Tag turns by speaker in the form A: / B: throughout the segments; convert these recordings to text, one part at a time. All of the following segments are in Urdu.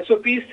A: SOPs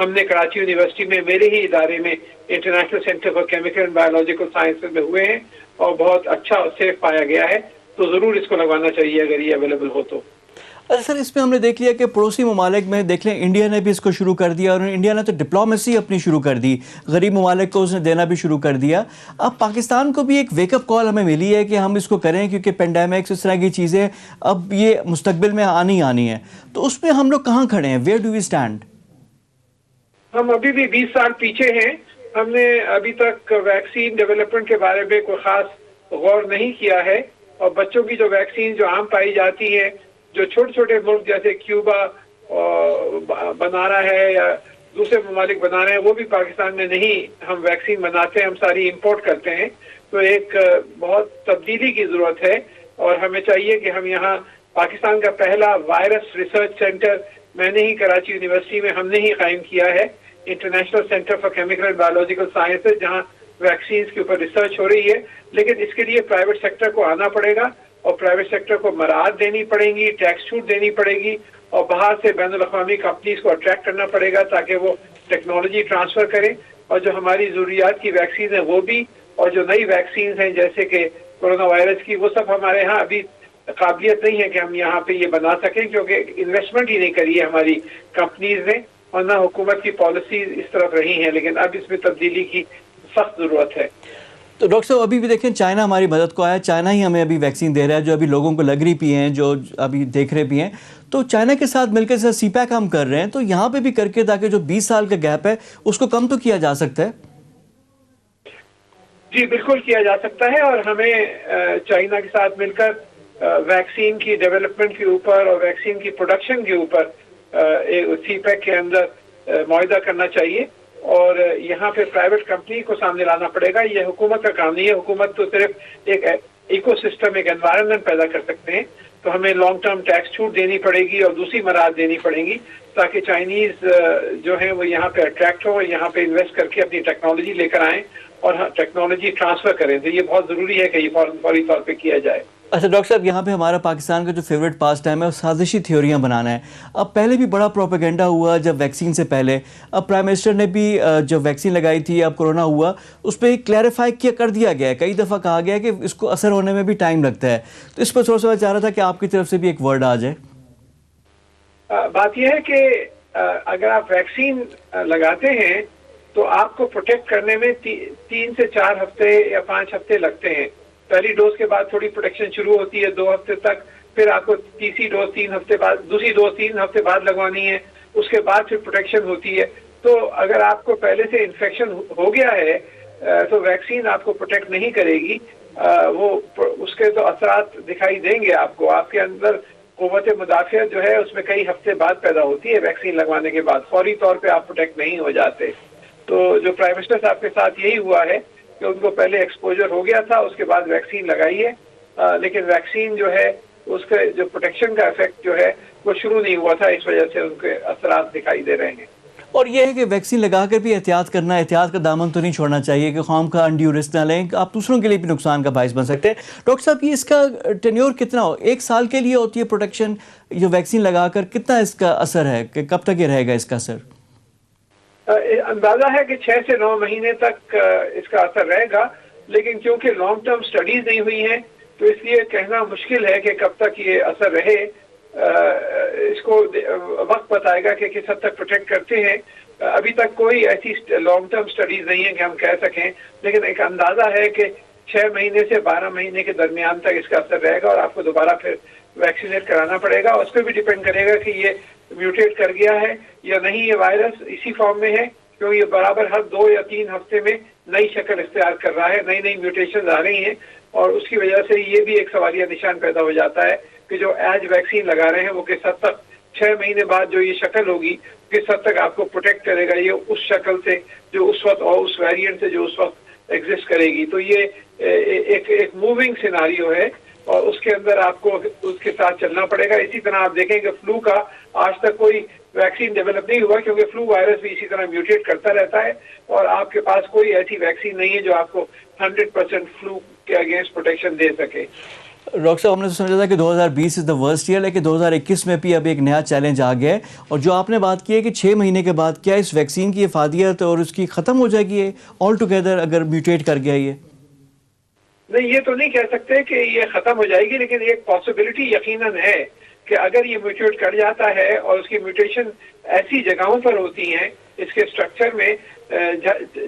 A: ہم نے کراچی یونیورسٹی میں میرے ہی ادارے میں international centre for chemical and biological sciences میں ہوئے ہیں اور بہت اچھا اور سیف پایا گیا ہے، تو ضرور اس کو لگوانا چاہیے اگر یہ اویلیبل ہو تو۔
B: اچھا سر، اس میں ہم نے دیکھ لیا کہ پڑوسی ممالک میں دیکھ لیں انڈیا نے بھی اس کو شروع کر دیا، اور انڈیا نے تو ڈپلومیسی اپنی شروع کر دی، غریب ممالک کو اس نے دینا بھی شروع کر دیا۔ اب پاکستان کو بھی ایک ویک اپ کال ہمیں ملی ہے کہ ہم اس کو کریں، کیونکہ پینڈیمکس اس طرح کی چیزیں اب یہ مستقبل میں آنی ہے، تو اس میں ہم لوگ کہاں کھڑے ہیں؟ Where do we stand?
A: ہم ابھی بھی 20 سال پیچھے ہیں۔ ہم نے ابھی تک ویکسین ڈیولپمنٹ کے بارے میں کوئی خاص غور نہیں کیا ہے، اور بچوں کی جو ویکسین جو عام پائی جاتی ہے، جو چھوٹے چھوٹے ملک جیسے کیوبا بنا رہا ہے یا دوسرے ممالک بنا رہے ہیں، وہ بھی پاکستان میں نہیں ہم ویکسین بناتے ہیں، ہم ساری امپورٹ کرتے ہیں۔ تو ایک بہت تبدیلی کی ضرورت ہے، اور ہمیں چاہیے کہ ہم یہاں پاکستان کا پہلا وائرس ریسرچ سینٹر میں نے ہی کراچی یونیورسٹی میں ہم نے ہی قائم کیا ہے، international centre for chemical and biological sciences, جہاں ویکسینز کے اوپر ریسرچ ہو رہی ہے۔ لیکن اس کے لیے پرائیویٹ سیکٹر کو آنا پڑے گا، اور پرائیویٹ سیکٹر کو مراعات دینی پڑے گی، ٹیکس چھوٹ دینی پڑے گی، اور باہر سے بین الاقوامی کمپنیز کو اٹریکٹ کرنا پڑے گا تاکہ وہ ٹیکنالوجی ٹرانسفر کریں، اور جو ہماری ضروریات کی ویکسین ہیں وہ بھی، اور جو نئی ویکسینز ہیں جیسے کہ کورونا وائرس کی، وہ سب ہمارے ہاں ابھی قابلیت نہیں ہے کہ ہم یہاں پہ یہ بنا سکیں، کیونکہ انویسٹمنٹ ہی نہیں کری ہے ہماری کمپنیز نے، اور نہ حکومت کی پالیسیز اس طرف رہی ہیں۔ لیکن اب اس میں تبدیلی کی سخت ضرورت ہے۔
B: تو ڈاکٹر صاحب ابھی بھی دیکھیں چائنا ہماری مدد کو آیا، چائنا ہی ہمیں ابھی ویکسین دے رہا ہے، جو ابھی لوگوں کو لگ رہی بھی ہیں، جو ابھی دیکھ رہے بھی ہیں، تو چائنا کے ساتھ مل کے جیسے سی پیک ہم کر رہے ہیں، تو یہاں پہ بھی کر کے تاکہ جو 20 سال کا گیپ ہے اس کو کم تو کیا جا سکتا ہے۔
A: جی بالکل کیا جا سکتا ہے، اور ہمیں چائنا کے ساتھ مل کر ویکسین کی ڈیولپمنٹ کے اوپر اور ویکسین کی پروڈکشن کے اوپر سی پیک کے اندر معاہدہ کرنا چاہیے، اور یہاں پہ پرائیویٹ کمپنی کو سامنے لانا پڑے گا۔ یہ حکومت کا کام نہیں ہے، حکومت تو صرف ایک ایکو سسٹم، ایک انوائرمنٹ پیدا کر سکتے ہیں۔ تو ہمیں لانگ ٹرم ٹیکس چھوٹ دینی پڑے گی اور دوسری مراعات دینی پڑیں گی تاکہ چائنیز جو ہیں وہ یہاں پہ اٹریکٹ ہو، یہاں پہ انویسٹ کر کے اپنی ٹیکنالوجی لے کر آئیں اور ٹیکنالوجی ٹرانسفر کریں۔ تو یہ بہت ضروری ہے کہ یہ فوری طور پہ کیا جائے۔
B: اچھا ڈاکٹر صاحب، یہاں پہ ہمارا پاکستان کا جو فیوریٹ پاس ٹائم ہے وہ سازشی تھیوریاں بنانا ہے۔ اب پہلے بھی بڑا پروپیگنڈا ہوا جب ویکسین سے پہلے، اب پرائم منسٹر نے بھی جو ویکسین لگائی تھی، اب کورونا ہوا، اس پہ کلیریفائی کر دیا گیا ہے، کئی دفعہ کہا گیا ہے کہ اس کو اثر ہونے میں بھی ٹائم لگتا ہے، تو اس پر تھوڑا سا میں چاہ رہا تھا کہ آپ کی طرف سے بھی ایک ورڈ آ جائے۔
A: بات یہ ہے کہ اگر آپ ویکسین لگاتے ہیں تو آپ کو پروٹیکٹ کرنے میں 3 سے 4 ہفتے یا 5 ہفتے لگتے ہیں۔ پہلی ڈوز کے بعد تھوڑی پروٹیکشن شروع ہوتی ہے 2 ہفتے تک، پھر آپ کو تیسری ڈوز 3 ہفتے بعد، دوسری ڈوز 3 ہفتے بعد لگوانی ہے، اس کے بعد پھر پروٹیکشن ہوتی ہے۔ تو اگر آپ کو پہلے سے انفیکشن ہو گیا ہے تو ویکسین آپ کو پروٹیکٹ نہیں کرے گی، وہ اس کے تو اثرات دکھائی دیں گے آپ کو۔ آپ کے اندر قوت مدافعت جو ہے اس میں کئی ہفتے بعد پیدا ہوتی ہے ویکسین لگوانے کے بعد، فوری طور پہ آپ پروٹیکٹ نہیں ہو جاتے۔ تو جو پرائم منسٹر صاحب کے ساتھ یہی ہوا ہے کہ ان کو پہلے ایکسپوجر ہو گیا تھا، اس کے بعد ویکسین لگائی ہے، لیکن ویکسین جو ہے اس کے جو پروٹیکشن کا ایفیکٹ جو ہے وہ شروع نہیں ہوا تھا، اس وجہ سے ان کے اثرات دکھائی دے رہے ہیں۔
B: اور یہ ہے کہ ویکسین لگا کر بھی احتیاط کرنا، احتیاط کا دامن تو نہیں چھوڑنا چاہیے کہ خام کا انڈیو رسک نہ لیں، آپ دوسروں کے لیے بھی نقصان کا باعث بن سکتے ہیں۔ ڈاکٹر صاحب، یہ اس کا ٹینیور کتنا ہو؟ 1 سال کے لیے ہوتی ہے پروٹیکشن، جو ویکسین لگا کر کتنا اس کا اثر ہے، کہ کب تک یہ رہے گا اس کا اثر؟
A: اندازہ ہے کہ 6 سے 9 مہینے تک اس کا اثر رہے گا، لیکن کیونکہ لانگ ٹرم سٹڈیز نہیں ہوئی ہیں تو اس لیے کہنا مشکل ہے کہ کب تک یہ اثر رہے۔ اس کو وقت بتائے گا کہ کس حد تک پروٹیکٹ کرتے ہیں۔ ابھی تک کوئی ایسی لانگ ٹرم سٹڈیز نہیں ہیں کہ ہم کہہ سکیں، لیکن ایک اندازہ ہے کہ 6 مہینے سے 12 مہینے کے درمیان تک اس کا اثر رہے گا، اور آپ کو دوبارہ پھر ویکسینیٹ کرانا پڑے گا۔ اس پہ بھی ڈیپینڈ کرے گا کہ یہ میوٹیٹ کر گیا ہے یا نہیں، یہ وائرس اسی فارم میں ہے، کیونکہ یہ برابر ہر 2 یا 3 ہفتے میں نئی شکل اختیار کر رہا ہے، نئی ومیوٹیشن آ رہی ہیں، اور اس کی وجہ سے یہ بھی ایک سوالیہ نشان پیدا ہو جاتا ہے کہ جو آج ویکسین لگا رہے ہیں وہ کس حد تک 6 مہینے بعد جو یہ شکل ہوگی کس حد تک آپ کو پروٹیکٹ کرے گا، یہ اس شکل سے جو اس وقت، اور اس ویریئنٹ سے جو اس وقت ایگزسٹ کرے گی۔ تو یہ ایک موونگ سیناریو ہے، اور اس کے اندر آپ کو اس کے ساتھ چلنا پڑے گا۔ اسی طرح آپ دیکھیں کہ فلو کا آج تک کوئی ویکسین ڈیولپ نہیں ہوا، کیونکہ فلو وائرس بھی اسی طرح میوٹیٹ کرتا رہتا ہے، اور آپ کے پاس کوئی ایسی ویکسین نہیں ہے جو آپ کو 100% فلو کے اگینسٹ پروٹیکشن دے سکے۔
B: ڈاکٹر صاحب ہم نے تو سمجھا تھا کہ 2020 از دا ورسٹ ایئر، لیکن 2021 میں بھی اب ایک نیا چیلنج آ گیا ہے، اور جو آپ نے بات کی ہے کہ 6 مہینے کے بعد کیا اس ویکسین کی افادیت اور اس کی ختم ہو جائے گی آل ٹوگیدر اگر میوٹیٹ کر گیا یہ؟
A: نہیں، یہ تو نہیں کہہ سکتے کہ یہ ختم ہو جائے گی، لیکن ایک پاسبلٹی یقیناً ہے کہ اگر یہ میوٹیٹ کر جاتا ہے اور اس کی میوٹیشن ایسی جگہوں پر ہوتی ہیں اس کے اسٹرکچر میں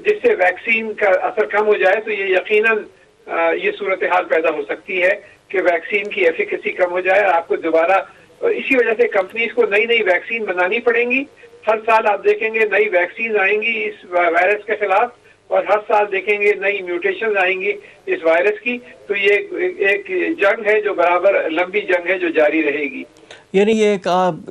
A: جس سے ویکسین کا اثر کم ہو جائے، تو یہ یقیناً یہ صورتحال پیدا ہو سکتی ہے کہ ویکسین کی ایفیکیسی کم ہو جائے اور آپ کو دوبارہ، اسی وجہ سے کمپنیز کو نئی نئی ویکسین بنانی پڑیں گی. ہر سال آپ دیکھیں گے نئی ویکسین آئیں گی اس وائرس کے خلاف، اور ہر سال دیکھیں گے نئی میوٹیشنز آئیں گی اس وائرس کی. تو یہ ایک جنگ ہے جو برابر لمبی جنگ ہے جو جاری رہے گی.
B: یعنی یہ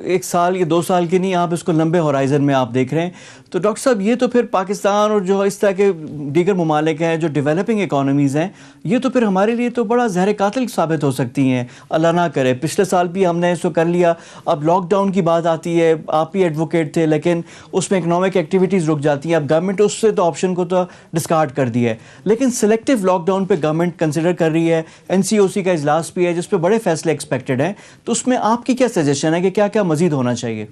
B: ایک سال یا 2 سال کی نہیں، آپ اس کو لمبے ہورائزن میں آپ دیکھ رہے ہیں. تو ڈاکٹر صاحب یہ تو پھر پاکستان اور جو اس طرح کے دیگر ممالک ہیں جو ڈیولپنگ اکانومیز ہیں، یہ تو پھر ہمارے لیے تو بڑا زہر قاتل ثابت ہو سکتی ہیں. اللہ نہ کرے، پچھلے سال بھی ہم نے اس کو کر لیا. اب لاک ڈاؤن کی بات آتی ہے، آپ بھی ایڈوکیٹ تھے، لیکن اس میں اکنامک ایکٹیویٹیز رک جاتی ہیں. اب گورنمنٹ اس سے تو آپشن کو تو ڈسکارڈ کر دیا ہے، لیکن سلیکٹیو لاک ڈاؤن پہ گورنمنٹ کنسیڈر کر رہی ہے. NCOC کا اجلاس بھی ہے جس پہ بڑے فیصلے ایکسپیکٹڈ ہیں. تو اس میں آپ کی کیا سجیشن ہے کہ کیا کیا مزید ہونا چاہیے؟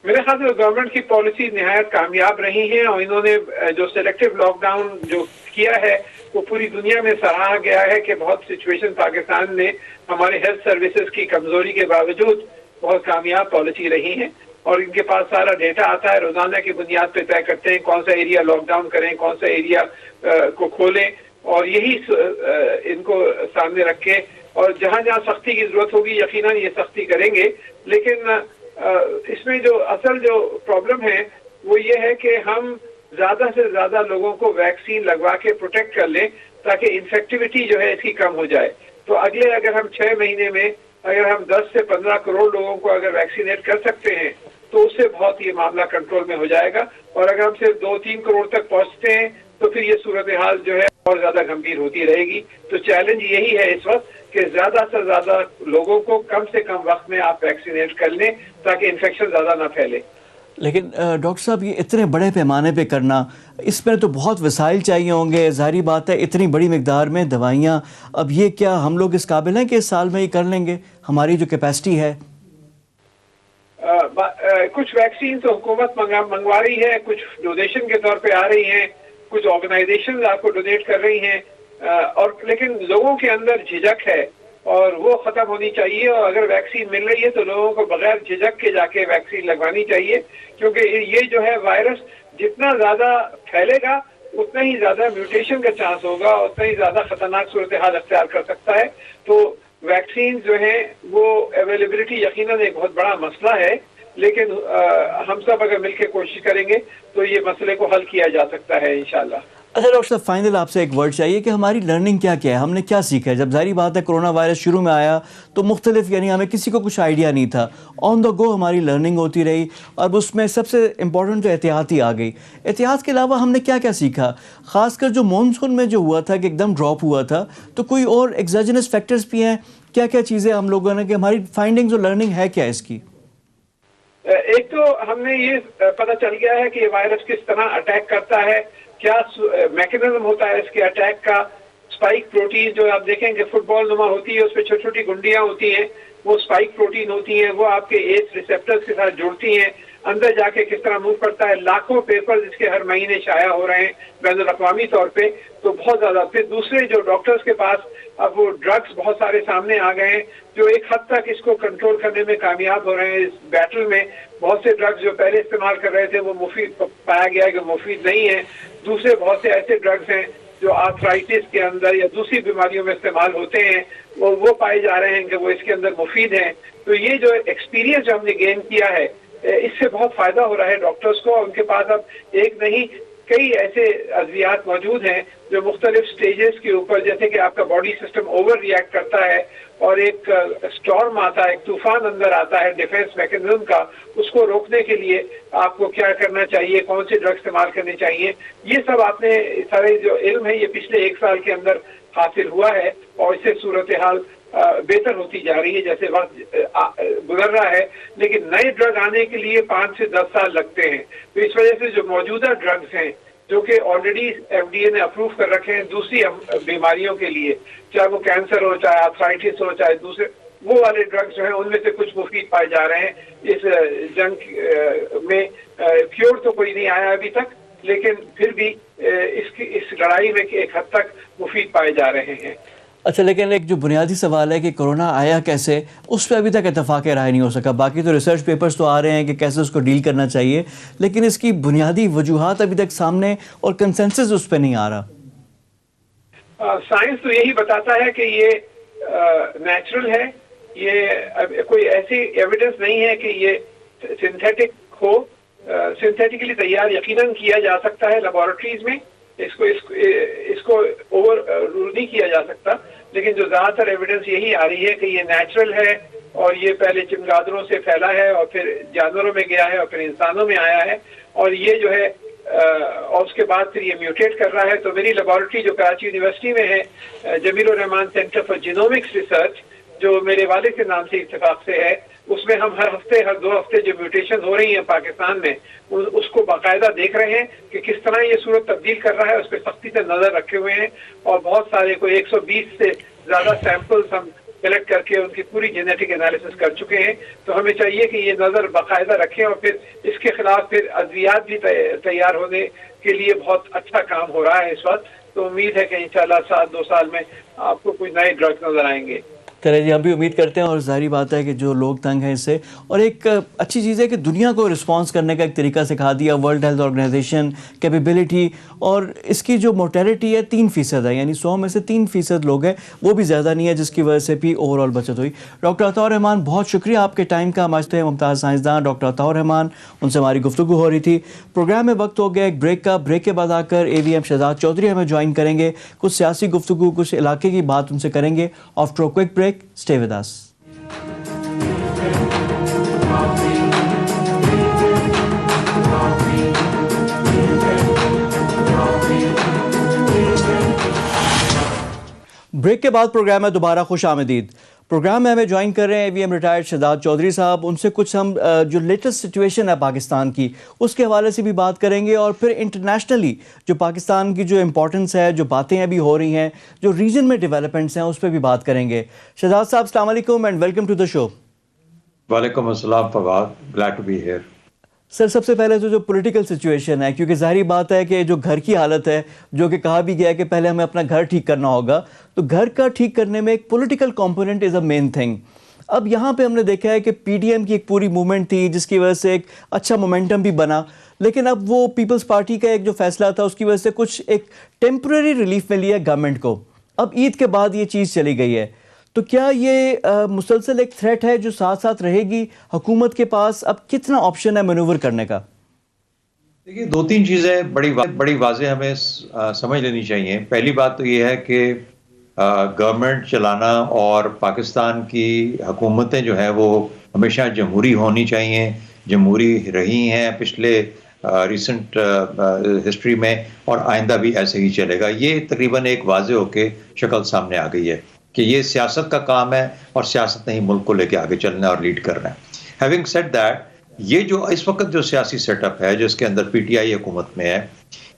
A: میرے خیال سے گورنمنٹ کی پالیسی نہایت کامیاب رہی ہے، اور انہوں نے جو سلیکٹیو لاک ڈاؤن جو کیا ہے وہ پوری دنیا میں سراہا گیا ہے کہ بہت سچویشن پاکستان میں ہمارے ہیلتھ سروسز کی کمزوری کے باوجود بہت کامیاب پالیسی رہی ہے. اور ان کے پاس سارا ڈیٹا آتا ہے، روزانہ کی بنیاد پہ طے کرتے ہیں کون سا ایریا لاک ڈاؤن کریں، کون سا ایریا کو کھولیں، اور یہی ان کو سامنے رکھے. اور جہاں جہاں سختی کی ضرورت ہوگی یقیناً یہ سختی کریں گے. لیکن اس میں جو اصل جو پرابلم ہے وہ یہ ہے کہ ہم زیادہ سے زیادہ لوگوں کو ویکسین لگوا کے پروٹیکٹ کر لیں تاکہ انفیکٹیوٹی جو ہے اس کی کم ہو جائے. تو اگر ہم 6 مہینے میں اگر ہم 10 سے 15 کروڑ لوگوں کو اگر ویکسینیٹ کر سکتے ہیں تو اس سے بہت یہ معاملہ کنٹرول میں ہو جائے گا. اور اگر ہم صرف 2-3 کروڑ تک پہنچتے ہیں تو پھر یہ صورتحال جو ہے اور زیادہ گمبھیر ہوتی رہے گی. تو چیلنج یہی ہے اس وقت کہ زیادہ سے زیادہ لوگوں کو کم سے کم وقت میں آپ ویکسینیٹ کر لیں تاکہ انفیکشن زیادہ نہ پھیلے.
B: لیکن ڈاکٹر صاحب یہ اتنے بڑے پیمانے پہ کرنا، اس میں تو بہت وسائل چاہیے ہوں گے. ظاہری بات ہے اتنی بڑی مقدار میں دوائیاں، اب یہ کیا ہم لوگ اس قابل ہیں کہ اس سال میں ہی کر لیں گے؟ ہماری جو کیپیسٹی ہے.
A: کچھ ویکسین تو حکومت منگوا رہی ہے، کچھ ڈونیشن کے طور پہ آ رہی ہیں، کچھ آرگنائزیشنز آپ کو ڈونیٹ کر رہی ہیں، اور لیکن لوگوں کے اندر جھجک ہے اور وہ ختم ہونی چاہیے. اور اگر ویکسین مل رہی ہے تو لوگوں کو بغیر جھجک کے جا کے ویکسین لگوانی چاہیے، کیونکہ یہ جو ہے وائرس جتنا زیادہ پھیلے گا اتنا ہی زیادہ میوٹیشن کا چانس ہوگا، اتنا ہی زیادہ خطرناک صورتحال اختیار کر سکتا ہے. تو ویکسین جو ہیں وہ اویلیبلٹی یقیناً ایک بہت بڑا مسئلہ ہے، لیکن ہم سب اگر مل کے کوشش کریں گے تو یہ مسئلے کو حل کیا جا سکتا ہے انشاءاللہ.
B: اچھا ڈاکٹر صاحب، فائنل آپ سے ایک ورڈ چاہیے کہ ہماری لرننگ کیا ہے، ہم نے کیا سیکھا ہے؟ جب ظاہری بات ہے کرونا وائرس شروع میں آیا تو مختلف، یعنی ہمیں کسی کو کچھ آئیڈیا نہیں تھا. آن دا گو ہماری لرننگ ہوتی رہی، اور اس میں سب سے امپورٹنٹ جو احتیاطی آ گئی. احتیاط کے علاوہ ہم نے کیا کیا سیکھا؟ خاص کر جو مونسون میں جو ہوا تھا کہ ایک دم ڈراپ ہوا تھا، تو کوئی اور ایگزوجنس فیکٹرز بھی ہیں؟ کیا کیا چیزیں ہم لوگوں نے، کہ ہماری فائنڈنگز اور لرننگ ہے کیا اس کی؟
A: ایک تو ہم نے یہ پتہ چل گیا ہے کہ یہ وائرس کس طرح اٹیک کرتا ہے، کیا میکینزم ہوتا ہے اس کے اٹیک کا. اسپائک پروٹین جو آپ دیکھیں کہ فٹ بال نما ہوتی ہے، اس پہ چھوٹی چھوٹی گنڈیاں ہوتی ہیں، وہ اسپائک پروٹین ہوتی ہیں، وہ آپ کے ایج ریسیپٹرز کے ساتھ جڑتی ہیں. اندر جا کے کس طرح موو کرتا ہے. لاکھوں پیپرز اس کے ہر مہینے شائع ہو رہے ہیں بین الاقوامی طور پہ. تو بہت زیادہ. پھر دوسرے جو ڈاکٹرز کے پاس اب وہ ڈرگس بہت سارے سامنے آ گئے ہیں جو ایک حد تک اس کو کنٹرول کرنے میں کامیاب ہو رہے ہیں. اس بیٹل میں بہت سے ڈرگس جو پہلے استعمال کر رہے تھے وہ مفید پایا گیا کہ مفید نہیں ہے. دوسرے بہت سے ایسے ڈرگس ہیں جو آرتھرائٹس کے اندر یا دوسری بیماریوں میں استعمال ہوتے ہیں، وہ پائے جا رہے ہیں کہ وہ اس کے اندر مفید ہیں. تو یہ جو ایکسپیرینس جو ہم نے گین کیا ہے اس سے بہت فائدہ ہو رہا ہے ڈاکٹرز کو. ان کے پاس اب ایک نہیں کئی ایسے ادویات موجود ہیں جو مختلف سٹیجز کے اوپر، جیسے کہ آپ کا باڈی سسٹم اوور ریئیکٹ کرتا ہے اور ایک اسٹارم آتا ہے، ایک طوفان اندر آتا ہے ڈیفینس میکینزم کا، اس کو روکنے کے لیے آپ کو کیا کرنا چاہیے، کون سے ڈرگ استعمال کرنے چاہیے. یہ سب آپ نے سارے جو علم ہے یہ پچھلے 1 سال کے اندر حاصل ہوا ہے، اور اس سے صورتحال بہتر ہوتی جا رہی ہے جیسے وقت گزر رہا ہے. لیکن نئے ڈرگ آنے کے لیے 5 سے 10 سال لگتے ہیں. تو اس وجہ سے جو موجودہ ڈرگز ہیں جو کہ آلریڈی ایف ڈی اے نے اپروو کر رکھے ہیں دوسری بیماریوں کے لیے، چاہے وہ کینسر ہو، چاہے آرتھرائٹس ہو، چاہے دوسرے وہ والے ڈرگز جو ہیں ان میں سے کچھ مفید پائے جا رہے ہیں۔ اس جنگ میں کیور تو کوئی نہیں آیا ابھی تک، لیکن پھر بھی اس لڑائی میں ایک حد تک مفید پائے جا رہے ہیں۔
B: اچھا، لیکن ایک جو بنیادی سوال ہے کہ کورونا آیا کیسے، اس پہ ابھی تک اتفاق رائے نہیں ہو سکا۔ باقی تو ریسرچ پیپرز تو آ رہے ہیں کہ کیسے اس کو ڈیل کرنا چاہیے، لیکن اس کی بنیادی وجوہات ابھی تک سامنے اور کنسنسس اس پہ نہیں آ رہا۔
A: سائنس تو یہی بتاتا ہے کہ یہ نیچرل ہے، یہ کوئی ایسی ایویڈنس نہیں ہے کہ یہ سنتھیٹک ہو۔ سنتھیٹکلی تیار یقیناً کیا جا سکتا ہے لیبارٹریز میں، اس کو اوور رول نہیں کیا جا سکتا، لیکن جو زیادہ تر ایویڈنس یہی آ رہی ہے کہ یہ نیچرل ہے اور یہ پہلے چمگادڑوں سے پھیلا ہے اور پھر جانوروں میں گیا ہے اور پھر انسانوں میں آیا ہے، اور یہ جو ہے اور اس کے بعد پھر یہ میوٹیٹ کر رہا ہے۔ تو میری لیبارٹری جو کراچی یونیورسٹی میں ہے، جمیل الرحمان سینٹر فار جینومکس ریسرچ، جو میرے والد کے نام سے اتفاق سے ہے، اس میں ہم ہر 2 ہفتے جو میوٹیشن ہو رہی ہیں پاکستان میں، اس کو باقاعدہ دیکھ رہے ہیں کہ کس طرح یہ صورت تبدیل کر رہا ہے، اس پہ سختی سے نظر رکھے ہوئے ہیں، اور بہت سارے کوئی 120 سے زیادہ سیمپلز ہم کلیکٹ کر کے ان کی پوری جینیٹک انالیسس کر چکے ہیں۔ تو ہمیں چاہیے کہ یہ نظر باقاعدہ رکھیں، اور پھر اس کے خلاف پھر ادویات بھی تیار ہونے کے لیے بہت اچھا کام ہو رہا ہے اس وقت۔ تو امید ہے کہ انشاءاللہ 2 سال میں آپ کو کچھ نئے ڈرگز نظر آئیں گے۔
B: چلے جی، ہم بھی امید کرتے ہیں، اور ظاہری بات ہے کہ جو لوگ تنگ ہیں اس سے، اور ایک اچھی چیز ہے کہ دنیا کو رسپانس کرنے کا ایک طریقہ سکھا دیا ورلڈ ہیلتھ آرگنائزیشن، کیپیبلٹی، اور اس کی جو مورٹیلٹی ہے 3% ہے، یعنی 100 میں سے 3% لوگ ہیں، وہ بھی زیادہ نہیں ہے، جس کی وجہ سے بھی اوور آل بچت ہوئی۔ ڈاکٹر عطاء رحمان، بہت شکریہ آپ کے ٹائم کا۔ ہمارے ہیں ممتاز سائنسدان ڈاکٹر عطاء رحمان، ان سے ہماری گفتگو ہو رہی تھی۔ پروگرام میں وقت ہو گیا ایک بریک کا، بریک کے بعد آ کر AVM شہزاد چودھری ہمیں جوائن کریں گے، کچھ سیاسی گفتگو، کچھ علاقے کی بات ان سے کریں گے۔ After a quick break, stay with us. Break کے بعد پروگرام میں دوبارہ خوش آمدید۔ پروگرام میں ہمیں جوائن کر رہے ہیں AVM ریٹائرڈ شہزاد چودھری صاحب۔ ان سے کچھ ہم جو لیٹسٹ سچویشن ہے پاکستان کی، اس کے حوالے سے بھی بات کریں گے، اور پھر انٹرنیشنلی جو پاکستان کی جو امپورٹنس ہے، جو باتیں ابھی ہو رہی ہیں، جو ریجن میں ڈیولپمنٹس ہیں، اس پہ بھی بات کریں گے۔ شہزاد صاحب، السلام علیکم and welcome to the show.
C: وعلیکم السلام Fawad, glad to be here.
B: Sir, سب سے پہلے تو جو پولیٹیکل سچویشن ہے، کیونکہ ظاہری بات ہے کہ جو گھر کی حالت ہے، جو کہ کہا بھی گیا ہے کہ پہلے ہمیں اپنا گھر ٹھیک کرنا ہوگا، تو گھر کا ٹھیک کرنے میں ایک political component is a main thing. اب یہاں پہ ہم نے دیکھا ہے کہ PDM کی ایک پوری موومنٹ تھی، جس کی وجہ سے ایک اچھا مومنٹم بھی بنا، لیکن اب وہ پیپلز پارٹی کا ایک جو فیصلہ تھا، اس کی وجہ سے کچھ ایک ٹیمپرری ریلیف میں لیا گورنمنٹ کو۔ اب عید کے بعد یہ چیز چلی گئی ہے، تو کیا یہ مسلسل ایک تھریٹ ہے جو ساتھ ساتھ رہے گی؟ حکومت کے پاس اب کتنا آپشن ہے مینوور کرنے کا؟
C: دیکھیے، 2-3 چیزیں بڑی واضح ہمیں سمجھ لینی چاہیے۔ پہلی بات تو یہ ہے کہ گورنمنٹ چلانا اور پاکستان کی حکومتیں جو ہیں وہ ہمیشہ جمہوری ہونی چاہیے، جمہوری رہی ہیں پچھلے ریسنٹ ہسٹری میں، اور آئندہ بھی ایسے ہی چلے گا۔ یہ تقریباً ایک واضح ہو کے شکل سامنے آ گئی ہے کہ یہ سیاست کا کام ہے، اور سیاست نے ہی ملک کو لے کے آگے چلنا ہے اور لیڈ کرنا ہے۔ ہیونگ سیڈ دیٹ، یہ جو اس وقت جو سیاسی سیٹ اپ ہے، جس کے اندر PTI حکومت میں ہے،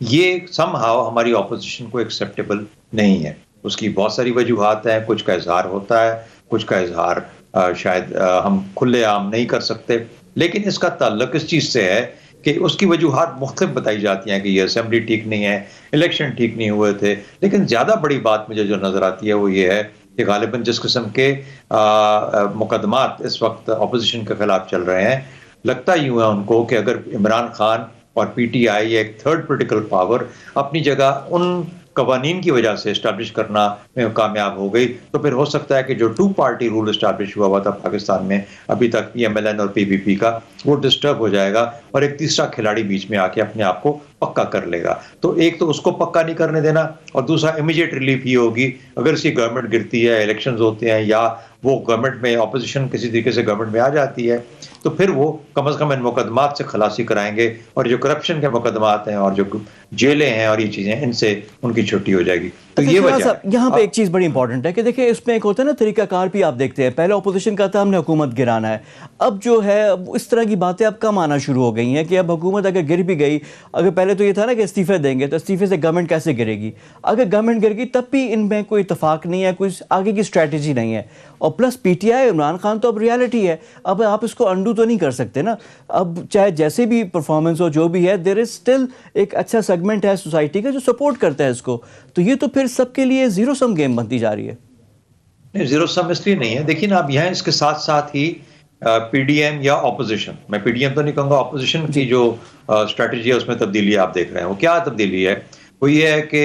C: یہ سم ہاؤ ہماری اپوزیشن کو ایکسیپٹیبل نہیں ہے۔ اس کی بہت ساری وجوہات ہیں، کچھ کا اظہار ہوتا ہے، کچھ کا اظہار شاید ہم کھلے عام نہیں کر سکتے، لیکن اس کا تعلق اس چیز سے ہے کہ اس کی وجوہات مختلف بتائی جاتی ہیں کہ یہ اسمبلی ٹھیک نہیں ہے، الیکشن ٹھیک نہیں ہوئے تھے، لیکن زیادہ بڑی بات مجھے جو نظر آتی ہے وہ یہ ہے کہ غالباً جس قسم کے مقدمات اس وقت اپوزیشن کے خلاف چل رہے ہیں، لگتا یوں ہے ان کو کہ اگر عمران خان اور PTI ایک تھرڈ پولیٹیکل پاور اپنی جگہ ان قوانین کی وجہ سے اسٹیبلش کرنا میں کامیاب ہو گئی، تو پھر ہو سکتا ہے کہ جو 2 پارٹی رول اسٹیبلش ہوا تھا پاکستان میں ابھی تک، PMLN اور PPP کا، وہ ڈسٹرب ہو جائے گا، اور ایک تیسرا کھلاڑی بیچ میں آ کے اپنے آپ کو پکا کر لے گا۔ تو ایک تو اس کو پکا نہیں کرنے دینا، اور دوسرا امیڈیٹ ریلیف یہ ہوگی اگر اس کی گورنمنٹ گرتی ہے، الیکشنز ہوتے ہیں، یا وہ گورنمنٹ میں اپوزیشن کسی طریقے سے گورنمنٹ میں آ جاتی ہے، تو پھر وہ کم از کم ان مقدمات سے خلاصی کرائیں گے، اور جو کرپشن کے مقدمات ہیں اور جو جیلیں ہیں اور یہ چیزیں، ان سے ان کی چھٹی ہو جائے گی۔ تو یہ وجہ ہے۔
B: یہاں پہ ایک چیز بڑی امپورٹنٹ ہے کہ دیکھیں، اس میں ایک ہوتا ہے نا طریقہ کار بھی آپ دیکھتے ہیں، پہلے اپوزیشن کا تھا ہم نے حکومت گرانا ہے، اب جو ہے اس طرح کی باتیں اب کم آنا شروع ہو گئی ہیں کہ اب حکومت اگر گر بھی گئی، اگر پہلے پہلے تو یہ تھا نا کہ استعفے دیں گے، تو استعفے سے گورنمنٹ کیسے گرے گی؟ اگر گورنمنٹ گر گئی تب بھی ان میں کوئی اتفاق نہیں ہے، کوئی آگے کی اسٹریٹجی نہیں ہے. اور plus P T I Imran Khan تو اب ریالٹی ہے، اب آپ اس کو انڈو تو نہیں کر سکتے نا. اب چاہے جیسے بھی پرفارمنس ہو جو بھی ہے، دیر از اسٹل ایک اچھا سیگمنٹ ہے سوسائٹی کا جو سپورٹ کرتا ہے اس کو. تو یہ تو پھر سب کے لیے زیرو سم گیم بنتی جا رہی ہے.
C: نہیں، زیرو سم اس لیے نہیں ہے. دیکھیے نا، اب یہاں اس کے ساتھ ساتھ ہی پی ڈی ایم یا اپوزیشن، میں پی ڈی ایم تو نہیں کہوں گا، اپوزیشن کی جو اسٹریٹجی ہے اس میں تبدیلی آپ دیکھ رہے ہیں. وہ کیا تبدیلی ہے؟ وہ یہ ہے کہ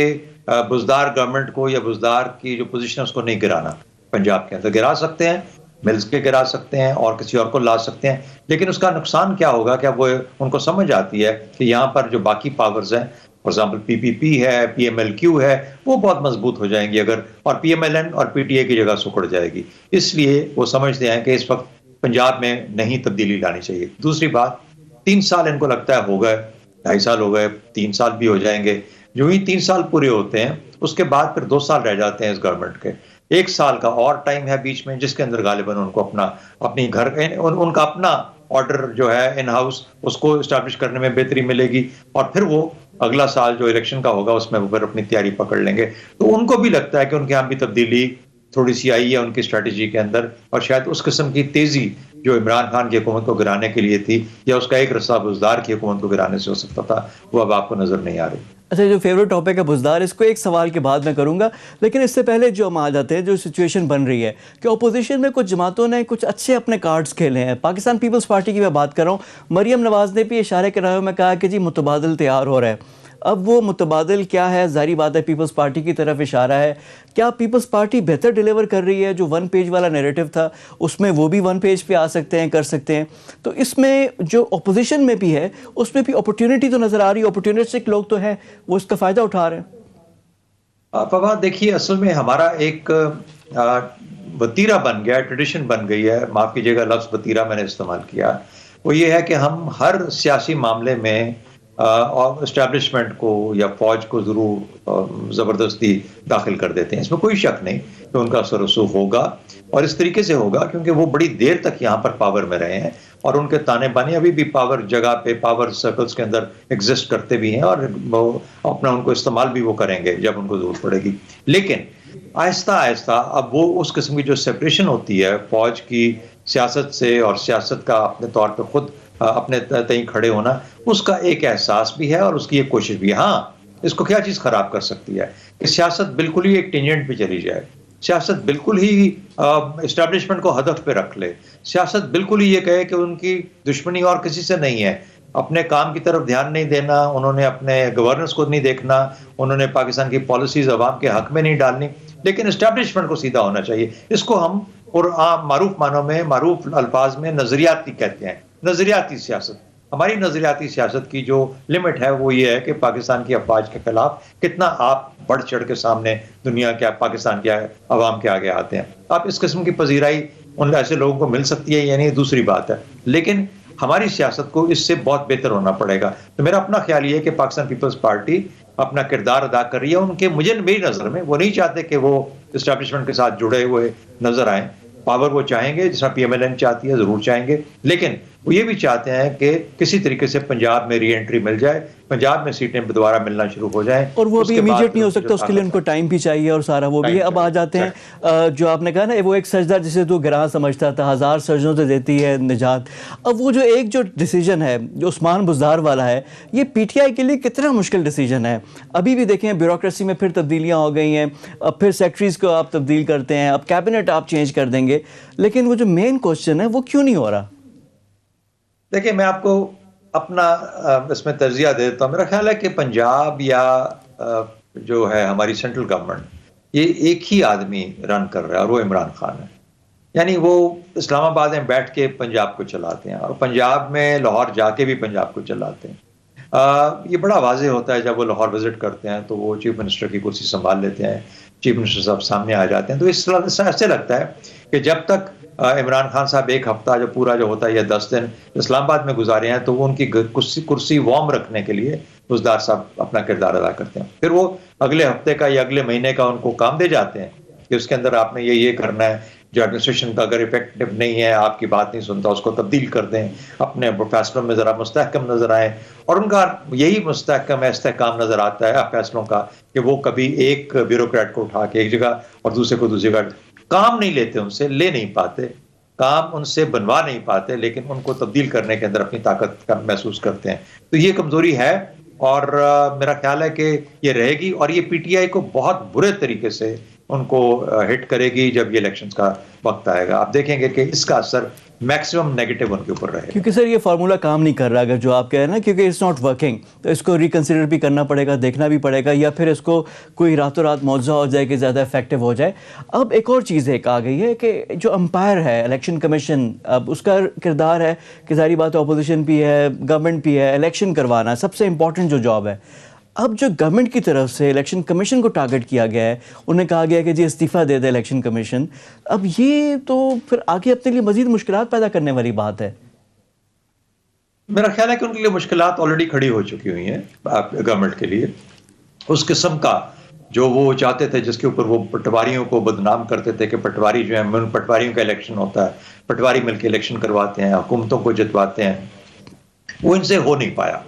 C: بزدار گورنمنٹ کو یا بزدار کی جو پوزیشن ہے اس کو نہیں گرانا. پنجاب کے اندر گرا سکتے ہیں، ملز کے گرا سکتے ہیں اور کسی اور کو لا سکتے ہیں، لیکن اس کا نقصان کیا ہوگا کہ وہ ان کو سمجھ آتی ہے کہ یہاں پر جو باقی پاورز ہیں، فار ایگزامپل پی پی پی ہے، پی ایم ایل کیو ہے، وہ بہت مضبوط ہو جائیں گی اگر، اور پی ایم ایل این اور پی ٹی اے کی جگہ سکڑ جائے گی. اس لیے وہ سمجھتے ہیں کہ اس وقت پنجاب میں نہیں تبدیلی لانی چاہیے. دوسری بات، 3 سال ان کو لگتا ہے ہو گئے، 2.5 سال ہو گئے، 3 سال بھی ہو جائیں گے. جو ہی 3 سال پورے ہوتے ہیں اس کے بعد پھر 2 سال رہ جاتے ہیں اس گورنمنٹ کے. 1 سال کا اور ٹائم ہے بیچ میں، جس کے اندر غالباً ان کو اپنی گھر ان کا اپنا آرڈر جو ہے ان ہاؤس اس کو اسٹیبلش کرنے میں بہتری ملے گی، اور پھر وہ اگلا سال جو الیکشن کا ہوگا اس میں وہ پھر اپنی تیاری پکڑ لیں گے. تو ان کو بھی لگتا ہے کہ ان کے یہاں بھی تبدیلی تھوڑی سی آئی ہے ان کی اسٹریٹجی کے اندر، اور شاید اس قسم کی تیزی جو عمران خان کی حکومت کو گرانے کے لیے تھی یا اس کا ایک رسا بزدار کی حکومت کو گرانے سے ہو سکتا تھا، وہ اب آپ کو نظر نہیں آ رہی.
B: اچھا، جو فیوریٹ ٹاپک ہے بزدار، اس کو ایک سوال کے بعد میں کروں گا، لیکن اس سے پہلے جو ہم آ جاتے ہیں، جو سچویشن بن رہی ہے کہ اپوزیشن میں کچھ جماعتوں نے کچھ اچھے اپنے کارڈز کھیلے ہیں. پاکستان پیپلز پارٹی کی میں بات کر رہا ہوں، مریم نواز نے بھی اشارے کرائے میں کہا کہ جی متبادل تیار ہو رہا ہے. اب وہ متبادل کیا ہے؟ ظاہری بات ہے پیپلز پارٹی کی طرف اشارہ ہے. کیا پیپلز پارٹی بہتر ڈیلیور کر رہی ہے؟ جو 1 پیج والا نیریٹو تھا اس میں وہ بھی 1 پیج پہ آ سکتے ہیں، کر سکتے ہیں. تو اس میں جو اپوزیشن میں بھی ہے اس میں بھی اپورچونٹی تو نظر آ رہی ہے، اپورچونسٹک لوگ تو ہیں وہ اس کا فائدہ اٹھا رہے ہیں.
C: فواد، دیکھیے اصل میں ہمارا ایک وتیرہ بن گیا، ٹریڈیشن بن گئی ہے، معاف کیجیے گا لفظ وتیرہ میں نے استعمال کیا، وہ یہ ہے کہ ہم ہر سیاسی معاملے میں اور اسٹیبلشمنٹ کو یا فوج کو ضرور زبردستی داخل کر دیتے ہیں. اس میں کوئی شک نہیں کہ ان کا اثر رسوخ ہوگا، اور اس طریقے سے ہوگا کیونکہ وہ بڑی دیر تک یہاں پر پاور میں رہے ہیں، اور ان کے تانے بانے ابھی بھی پاور جگہ پہ، پاور سرکلز کے اندر ایگزسٹ کرتے بھی ہیں، اور وہ اپنا ان کو استعمال بھی وہ کریں گے جب ان کو ضرورت پڑے گی. لیکن آہستہ آہستہ اب وہ اس قسم کی جو سپریشن ہوتی ہے فوج کی سیاست سے، اور سیاست کا اپنے طور پہ خود اپنے تئیں کھڑے ہونا، اس کا ایک احساس بھی ہے اور اس کی ایک کوشش بھی ہے. ہاں، اس کو کیا چیز خراب کر سکتی ہے کہ سیاست بالکل ہی ایک ٹینجنٹ پہ چلی جائے، سیاست بالکل ہی اسٹیبلشمنٹ کو ہدف پہ رکھ لے، سیاست بالکل ہی یہ کہے کہ ان کی دشمنی اور کسی سے نہیں ہے، اپنے کام کی طرف دھیان نہیں دینا، انہوں نے اپنے گورننس کو نہیں دیکھنا، انہوں نے پاکستان کی پالیسیز عوام کے حق میں نہیں ڈالنی، لیکن اسٹیبلشمنٹ کو سیدھا ہونا چاہیے. اس کو ہم معروف معنوں میں، معروف الفاظ میں نظریاتی کہتے ہیں، نظریاتی سیاست. ہماری نظریاتی سیاست کی جو لمٹ ہے وہ یہ ہے کہ پاکستان کی افواج کے خلاف کتنا آپ بڑھ چڑھ کے سامنے دنیا کے، پاکستان کے عوام کے آگے آتے ہیں. آپ اس قسم کی پذیرائی ان ایسے لوگوں کو مل سکتی ہے یا نہیں دوسری بات ہے، لیکن ہماری سیاست کو اس سے بہت بہتر ہونا پڑے گا. تو میرا اپنا خیال یہ ہے کہ پاکستان پیپلز پارٹی اپنا کردار ادا کر رہی ہے. ان کے میری نظر میں وہ نہیں چاہتے کہ وہ اسٹیبلشمنٹ کے ساتھ جڑے ہوئے نظر آئیں. پاور وہ چاہیں گے، جس طرح پی ایم ایل این چاہتی ہے، ضرور چاہیں گے، لیکن وہ یہ بھی چاہتے ہیں کہ کسی طریقے سے پنجاب میں ری انٹری مل جائے، پنجاب میں سیٹیں دوبارہ ملنا شروع ہو جائیں.
B: اور وہ بھی امیجیٹ نہیں ہو سکتا، اس کے لیے ان کو ٹائم بھی چاہیے اور سارا وہ بھی ہے. اب آ جاتے ہیں جو آپ نے کہا نا، وہ ایک سجدہ جسے تو گراں سمجھتا تھا 1000 سجدوں سے دیتی ہے نجات. اب وہ جو ایک جو ڈیسیجن ہے جو عثمان بزدار والا ہے، یہ پی ٹی آئی کے لیے کتنا مشکل ڈیسیجن ہے. ابھی بھی دیکھیں بیوروکریسی میں پھر تبدیلیاں ہو گئی ہیں، اب پھر سیکٹریز کو آپ تبدیل کرتے ہیں، اب کیبنٹ آپ چینج کر دیں گے، لیکن وہ جو مین کوسچن ہے وہ کیوں نہیں ہو رہا؟
C: دیکھیں، میں آپ کو اپنا اس میں تجزیہ دیتا ہوں. میرا خیال ہے کہ پنجاب یا جو ہے ہماری سینٹرل گورنمنٹ، یہ ایک ہی آدمی رن کر رہا ہے اور وہ عمران خان ہے. یعنی وہ اسلام آباد میں بیٹھ کے پنجاب کو چلاتے ہیں، اور پنجاب میں لاہور جا کے بھی پنجاب کو چلاتے ہیں. یہ بڑا واضح ہوتا ہے جب وہ لاہور وزٹ کرتے ہیں تو وہ چیف منسٹر کی کرسی سنبھال لیتے ہیں، چیف منسٹر صاحب سامنے آ جاتے ہیں. تو اس طرح ایسے لگتا ہے کہ جب تک عمران خان صاحب ایک ہفتہ جو پورا جو ہوتا ہے یا 10 دن اسلام آباد میں گزارے ہیں، تو وہ ان کی کرسی وارم رکھنے کے لیے بزدار صاحب اپنا کردار ادا کرتے ہیں. پھر وہ اگلے ہفتے کا یا اگلے مہینے کا ان کو کام دے جاتے ہیں کہ اس کے اندر آپ نے یہ کرنا ہے. جو ایڈمنسٹریشن کا اگر افیکٹو نہیں ہے، آپ کی بات نہیں سنتا، اس کو تبدیل کر دیں، اپنے فیصلوں میں ذرا مستحکم نظر آئیں. اور ان کا یہی مستحکم استحکام نظر آتا ہے فیصلوں کا کہ وہ کبھی ایک بیوروکریٹ کو اٹھا کے ایک جگہ اور دوسرے کو دوسری جگہ کام نہیں لیتے، ان سے لے نہیں پاتے، کام ان سے بنوا نہیں پاتے، لیکن ان کو تبدیل کرنے کے اندر اپنی طاقت کا محسوس کرتے ہیں. تو یہ کمزوری ہے، اور میرا خیال ہے کہ یہ رہے گی، اور یہ پی ٹی آئی کو بہت برے طریقے سے ان کو ہٹ کرے گی جب یہ الیکشنز کا وقت آئے گا. آپ دیکھیں گے کہ اس کا اثر میکسیمم نیگیٹو ان کے اوپر رہے گا.
B: کیونکہ سر یہ فارمولا کام نہیں کر رہا، اگر جو آپ کہہ رہے ہیں نا، کیونکہ اٹس ناٹ ورکنگ، تو اس کو ریکنسیڈر بھی کرنا پڑے گا، دیکھنا بھی پڑے گا، یا پھر اس کو کوئی راتوں رات معجزہ ہو جائے کہ زیادہ افیکٹو ہو جائے. اب ایک اور چیز ایک آ گئی ہے کہ جو امپائر ہے الیکشن کمیشن، اب اس کا کردار ہے کہ ظاہری بات اپوزیشن بھی ہے، گورنمنٹ بھی ہے، الیکشن کروانا سب سے امپورٹنٹ جو جاب ہے. اب جو گورنمنٹ کی طرف سے الیکشن کمیشن کو ٹارگٹ کیا گیا ہے، انہیں کہا گیا کہ جی استعفیٰ دے دے الیکشن کمیشن، اب یہ تو پھر آگے اپنے لیے مزید مشکلات پیدا کرنے والی بات ہے.
C: میرا خیال ہے کہ ان کے لیے مشکلات آلریڈی کھڑی ہو چکی ہوئی ہیں گورنمنٹ کے لیے. اس قسم کا جو وہ چاہتے تھے، جس کے اوپر وہ پٹواریوں کو بدنام کرتے تھے کہ پٹواری جو ہیں، پٹواریوں کا الیکشن ہوتا ہے، پٹواری مل کے الیکشن کرواتے ہیں، حکومتوں کو جتواتے ہیں، وہ ان سے ہو نہیں پایا،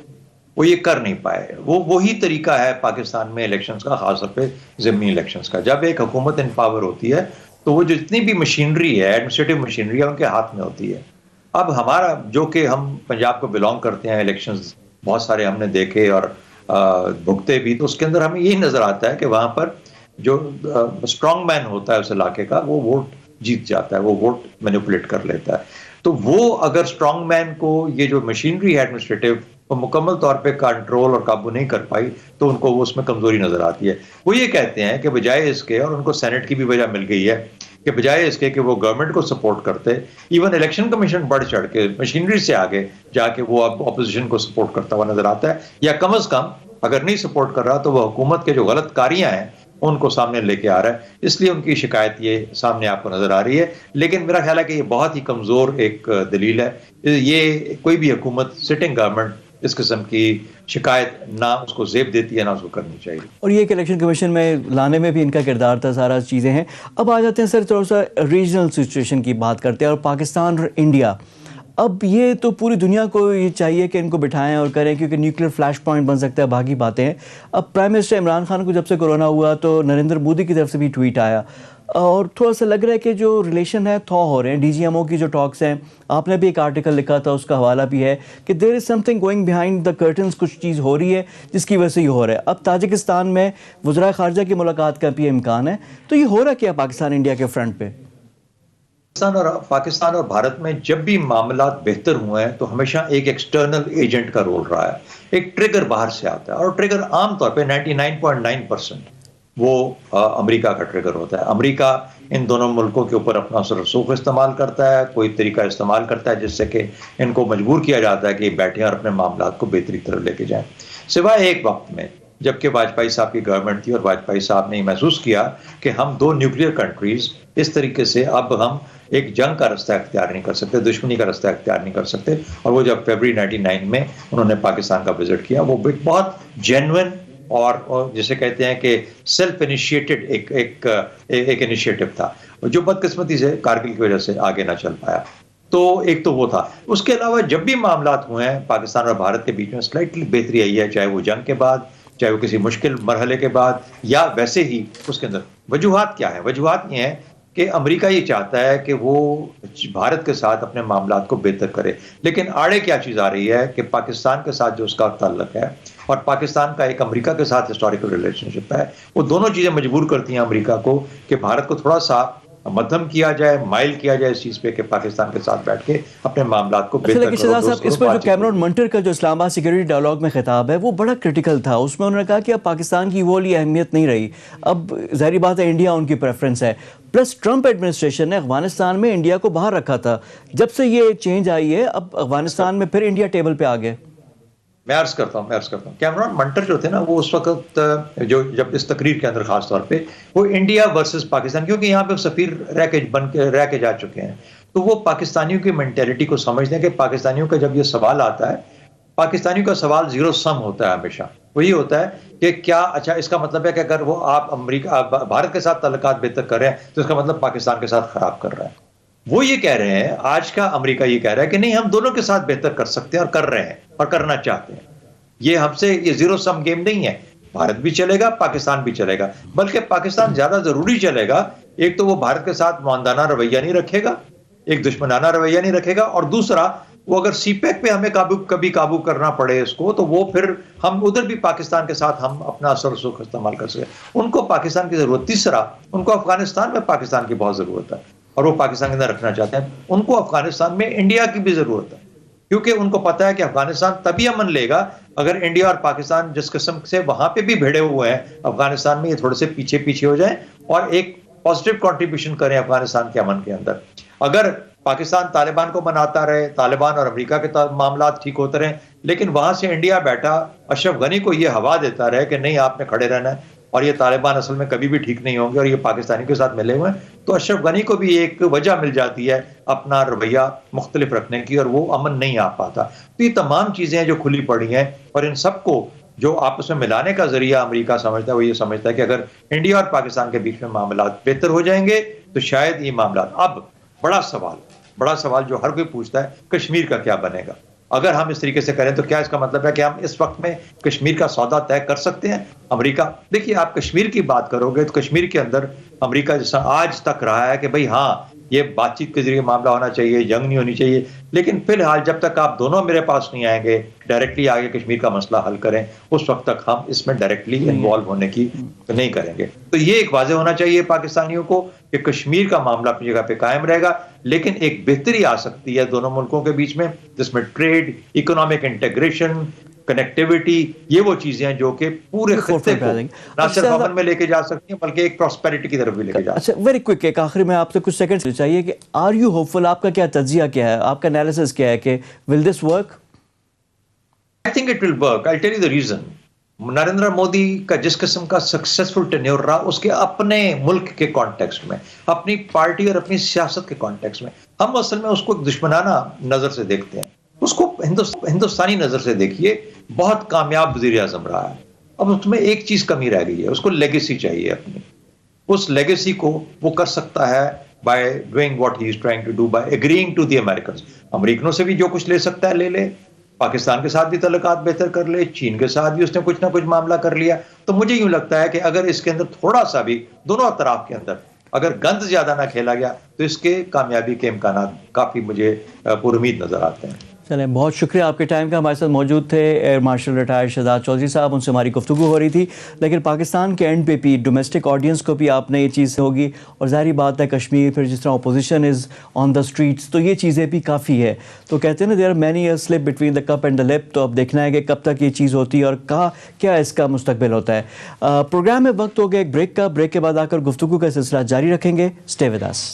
C: وہ یہ کر نہیں پائے. وہی طریقہ ہے پاکستان میں الیکشنز کا، خاص طور پہ ضمنی الیکشنز کا. جب ایک حکومت ان پاور ہوتی ہے تو وہ جتنی بھی مشینری ہے، ایڈمنسٹریٹو مشینری ہے، ان کے ہاتھ میں ہوتی ہے. اب ہمارا جو کہ ہم پنجاب کو بلانگ کرتے ہیں، الیکشنز بہت سارے ہم نے دیکھے اور بھگتے بھی، تو اس کے اندر ہمیں یہی نظر آتا ہے کہ وہاں پر جو اسٹرانگ مین ہوتا ہے اس علاقے کا، وہ ووٹ جیت جاتا ہے، وہ ووٹ مینیپولیٹ کر لیتا ہے. تو وہ اگر اسٹرانگ مین کو یہ جو مشینری ہے ایڈمنسٹریٹو وہ مکمل طور پہ کنٹرول اور قابو نہیں کر پائی، تو ان کو وہ اس میں کمزوری نظر آتی ہے. وہ یہ کہتے ہیں کہ بجائے اس کے، اور ان کو سینٹ کی بھی وجہ مل گئی ہے کہ بجائے اس کے کہ وہ گورنمنٹ کو سپورٹ کرتے، ایون الیکشن کمیشن بڑھ چڑھ کے مشینری سے آگے جا کے وہ اب اپوزیشن کو سپورٹ کرتا ہوا نظر آتا ہے، یا کم از کم اگر نہیں سپورٹ کر رہا تو وہ حکومت کے جو غلط کاریاں ہیں ان کو سامنے لے کے آ رہا ہے. اس لیے ان کی شکایت یہ سامنے آپ کو نظر آ رہی ہے. لیکن میرا خیال ہے کہ یہ بہت ہی کمزور ایک دلیل ہے. یہ کوئی بھی حکومت، سٹنگ گورنمنٹ، اس قسم کی شکایت نہ اس کو زیب دیتی ہے، نہ اس کو کرنی چاہیے.
B: اور یہ کہ الیکشن کمیشن میں لانے میں بھی ان کا کردار تھا، سارا چیزیں ہیں. اب آ جاتے ہیں سر تھوڑا سا ریجنل سچویشن کی بات کرتے ہیں، اور پاکستان اور انڈیا. اب یہ تو پوری دنیا کو یہ چاہیے کہ ان کو بٹھائیں اور کریں، کیونکہ نیوکلیر فلیش پوائنٹ بن سکتا ہے، باقی باتیں ہیں. اب پرائم منسٹر عمران خان کو جب سے کورونا ہوا تو نریندر مودی کی طرف سے بھی ٹویٹ آیا، اور تھوڑا سا لگ رہا ہے کہ جو ریلیشن ہے تھو ہو رہے ہیں. ڈی جی ایم او کی جو ٹاکس ہیں، آپ نے بھی ایک آرٹیکل لکھا تھا، اس کا حوالہ بھی ہے کہ there is something going behind the curtains, کچھ چیز ہو رہی ہے جس کی وجہ سے یہ ہو رہا ہے. اب تاجکستان میں وزرائے خارجہ کی ملاقات کا بھی امکان ہے. تو یہ ہو رہا کیا پاکستان انڈیا کے فرنٹ پہ؟
C: پاکستان اور بھارت میں جب بھی معاملات بہتر ہوئے ہیں تو ہمیشہ ایک ایکسٹرنل ایجنٹ کا رول رہا ہے. ایک ٹریگر باہر سے آتا ہے، اور ٹریگر عام طور پہ 99.9% وہ امریکہ کا ٹریگر ہوتا ہے. امریکہ ان دونوں ملکوں کے اوپر اپنا اثر رسوخ استعمال کرتا ہے، کوئی طریقہ استعمال کرتا ہے جس سے کہ ان کو مجبور کیا جاتا ہے کہ یہ بیٹھیں اور اپنے معاملات کو بہتری طرف لے کے جائیں. سوائے ایک وقت میں جبکہ واجپئی صاحب کی گورنمنٹ تھی، اور واجپئی صاحب نے یہ محسوس کیا کہ ہم دو نیوکلیئر کنٹریز اس طریقے سے اب ہم ایک جنگ کا رستہ اختیار نہیں کر سکتے، دشمنی کا رستہ اختیار نہیں کر سکتے. اور وہ جب فیبرری 99 میں انہوں نے پاکستان کا وزٹ کیا، وہ بہت جینوئن اور جسے کہتے ہیں کہ سیلف انیشیٹڈ ایک انیشیٹو تھا، جو بدقسمتی سے کارگل کی وجہ سے آگے نہ چل پایا. تو ایک تو وہ تھا. اس کے علاوہ جب بھی معاملات ہوئے ہیں پاکستان اور بھارت کے بیچ میں سلائٹلی بہتری آئی ہے، چاہے وہ جنگ کے بعد، چاہے وہ کسی مشکل مرحلے کے بعد، یا ویسے ہی اس کے اندر. وجوہات کیا ہیں؟ وجوہات یہ ہیں کہ امریکہ یہ چاہتا ہے کہ وہ بھارت کے ساتھ اپنے معاملات کو بہتر کرے، لیکن آڑے کیا چیز آ رہی ہے کہ پاکستان کے ساتھ جو اس کا تعلق ہے اور پاکستان کا ایک امریکہ کے ساتھ ہسٹوریکل ریلیشن شپ ہے، وہ دونوں چیزیں مجبور کرتی ہیں امریکہ کو کہ بھارت کو تھوڑا سا مدھم کیا جائے، مائل کیا جائے اس چیز پہ کہ پاکستان کے ساتھ بیٹھ کے اپنے معاملات کو بہتر کرو.
B: شہزاد صاحب، اس پر جو کیمرون منٹر کا جو اسلام آباد سیکورٹی ڈائلاگ میں خطاب ہے وہ بڑا کرٹیکل تھا. اس میں انہوں نے کہا کہ اب پاکستان کی وہ والی اہمیت نہیں رہی، اب ظاہری بات ہے انڈیا ان کی پریفرنس ہے. پلس ٹرمپ ایڈمنسٹریشن نے افغانستان میں انڈیا کو باہر رکھا تھا. جب سے یہ چینج آئی ہے اب افغانستان میں پھر انڈیا ٹیبل پہ آ گئے.
C: میں عرض کرتا ہوں کیمرون منٹر جو تھے نا، وہ اس وقت جب اس تقریر کے اندر خاص طور پہ وہ انڈیا ورسز پاکستان، کیونکہ یہاں پہ سفیر رہ کے جا چکے ہیں، تو وہ پاکستانیوں کی مینٹیلٹی کو سمجھتے ہیں کہ پاکستانیوں کا جب یہ سوال آتا ہے، پاکستانیوں کا سوال زیرو سم ہوتا ہے ہمیشہ. وہ یہ ہوتا ہے کہ کیا اچھا اس کا مطلب ہے کہ اگر وہ آپ بھارت کے ساتھ تعلقات بہتر کر رہے ہیں تو اس کا مطلب پاکستان کے ساتھ خراب کر رہا ہے. وہ یہ کہہ رہے ہیں، آج کا امریکہ یہ کہہ رہا ہے کہ نہیں، ہم دونوں کے ساتھ بہتر کر سکتے ہیں اور کر رہے ہیں اور کرنا چاہتے ہیں. یہ ہم سے یہ زیرو سم گیم نہیں ہے. بھارت بھی چلے گا، پاکستان بھی چلے گا، بلکہ پاکستان زیادہ ضروری چلے گا. ایک تو وہ بھارت کے ساتھ معاندانہ رویہ نہیں رکھے گا، ایک دشمنانہ رویہ نہیں رکھے گا، اور دوسرا وہ اگر سی پیک پہ ہمیں کبھی قابو کرنا پڑے اس کو، تو وہ پھر ہم ادھر بھی پاکستان کے ساتھ ہم اپنا اثر رسوخ استعمال کر سکیں. ان کو پاکستان کی ضرورت. تیسرا، ان کو افغانستان میں پاکستان کی بہت ضرورت ہے اور وہ پاکستان کے اندر رکھنا چاہتے ہیں. ان کو افغانستان میں انڈیا کی بھی ضرورت ہے، کیونکہ ان کو پتا ہے کہ افغانستان تبھی امن لے گا اگر انڈیا اور پاکستان جس قسم سے وہاں پہ بھی بھیڑے ہوئے ہیں افغانستان میں، یہ تھوڑے سے پیچھے ہو جائیں اور ایک پازیٹیو کنٹریبیوشن کریں افغانستان کے امن کے اندر. اگر پاکستان طالبان کو مناتا رہے، طالبان اور امریکہ کے معاملات ٹھیک ہوتے رہیں، لیکن وہاں سے انڈیا بیٹھا اشرف غنی کو یہ ہوا دیتا رہے کہ نہیں آپ نے کھڑے رہنا ہے اور یہ طالبان اصل میں کبھی بھی ٹھیک نہیں ہوں گے اور یہ پاکستانی کے ساتھ ملے ہوئے ہیں، تو اشرف غنی کو بھی ایک وجہ مل جاتی ہے اپنا رویہ مختلف رکھنے کی، اور وہ امن نہیں آ پاتا. تو یہ تمام چیزیں جو کھلی پڑی ہیں، اور ان سب کو جو آپس میں ملانے کا ذریعہ امریکہ سمجھتا ہے، وہ یہ سمجھتا ہے کہ اگر انڈیا اور پاکستان کے بیچ میں معاملات بہتر ہو جائیں گے تو شاید یہ معاملات. اب بڑا سوال جو ہر کوئی پوچھتا ہے، کشمیر کا کیا بنے گا؟ اگر ہم اس طریقے سے کریں تو کیا اس کا مطلب ہے کہ ہم اس وقت میں کشمیر کا سودا طے کر سکتے ہیں؟ امریکہ، دیکھیے آپ کشمیر کی بات کرو گے تو کشمیر کے اندر امریکہ جیسا آج تک رہا ہے کہ بھئی ہاں یہ بات چیت کے ذریعے معاملہ ہونا چاہیے، جنگ نہیں ہونی چاہیے، لیکن فی الحال جب تک آپ دونوں میرے پاس نہیں آئیں گے ڈائریکٹلی آگے کشمیر کا مسئلہ حل کریں، اس وقت تک ہم اس میں ڈائریکٹلی انوالو ہونے کی نہیں کریں گے. تو یہ ایک واضح ہونا چاہیے پاکستانیوں کو کہ کشمیر کا معاملہ اپنی جگہ پہ قائم رہے گا، لیکن ایک بہتری آ سکتی ہے دونوں ملکوں کے بیچ میں، جس میں ٹریڈ، اکنامک انٹیگریشن، کنیکٹیوٹی، یہ وہ چیزیں ہیں جو کہ پورے خطے کو نہ صرف امن میں لے کے جا سکتی ہیں بلکہ ایک پراسپیرٹی کی طرف بھی لے کے جا سکتی ہیں.
B: اچھا، ویری کوئک، ایک آخری میں آپ سے کچھ سیکنڈ چاہیے کہ آر یو ہوپ فل؟ آپ کا کیا تجزیہ کیا ہے، آپ کا انالیسس کیا ہے کہ will this work?
C: I think it will work. I'll tell you the reason. Narendra Modi کا جس قسم کا سکسیسفل ٹینیور رہا اس کے اپنے ملک کے کانٹیکسٹ میں، اپنی پارٹی اور اپنی سیاست کے کانٹیکسٹ میں، ہم اصل میں اس کو دشمنانہ نظر سے دیکھتے ہیں. اس کو ہندوستانی نظر سے دیکھیے، بہت کامیاب وزیر اعظم رہا ہے. اب اس میں ایک چیز کمی رہ گئی ہے، اس کو لیگیسی چاہیے اپنی. اس لیگیسی کو وہ کر سکتا ہے by doing what he is trying to do, by agreeing to the Americans. امریکنوں سے بھی جو کچھ لے سکتا ہے لے لے، پاکستان کے ساتھ بھی تعلقات بہتر کر لے، چین کے ساتھ بھی اس نے کچھ نہ کچھ معاملہ کر لیا. تو مجھے یوں لگتا ہے کہ اگر اس کے اندر تھوڑا سا بھی دونوں اطراف کے اندر اگر گند زیادہ نہ کھیلا گیا تو اس کے کامیابی کے امکانات کافی مجھے پر امید نظر آتے ہیں.
B: چلیں، بہت شکریہ آپ کے ٹائم کا. ہمارے ساتھ موجود تھے air marshal retire Shahzad Chaudhry صاحب، ان سے ہماری گفتگو ہو رہی تھی. لیکن پاکستان کے اینڈ پہ بھی ڈومیسٹک آڈینس کو بھی آپ نے یہ چیز ہوگی، اور ظاہری بات ہے کشمیر، پھر جس طرح opposition is on the streets, تو یہ چیزیں بھی کافی ہے. تو کہتے ہیں نا there are many slip between the cup and the lip. تو اب دیکھنا ہے کہ کب تک یہ چیز ہوتی ہے اور کیا اس کا مستقبل ہوتا ہے. پروگرام میں وقت ہو گیا ایک بریک کا. بریک کے بعد آ کر گفتگو کا سلسلہ جاری رکھیں گے. Stay with us.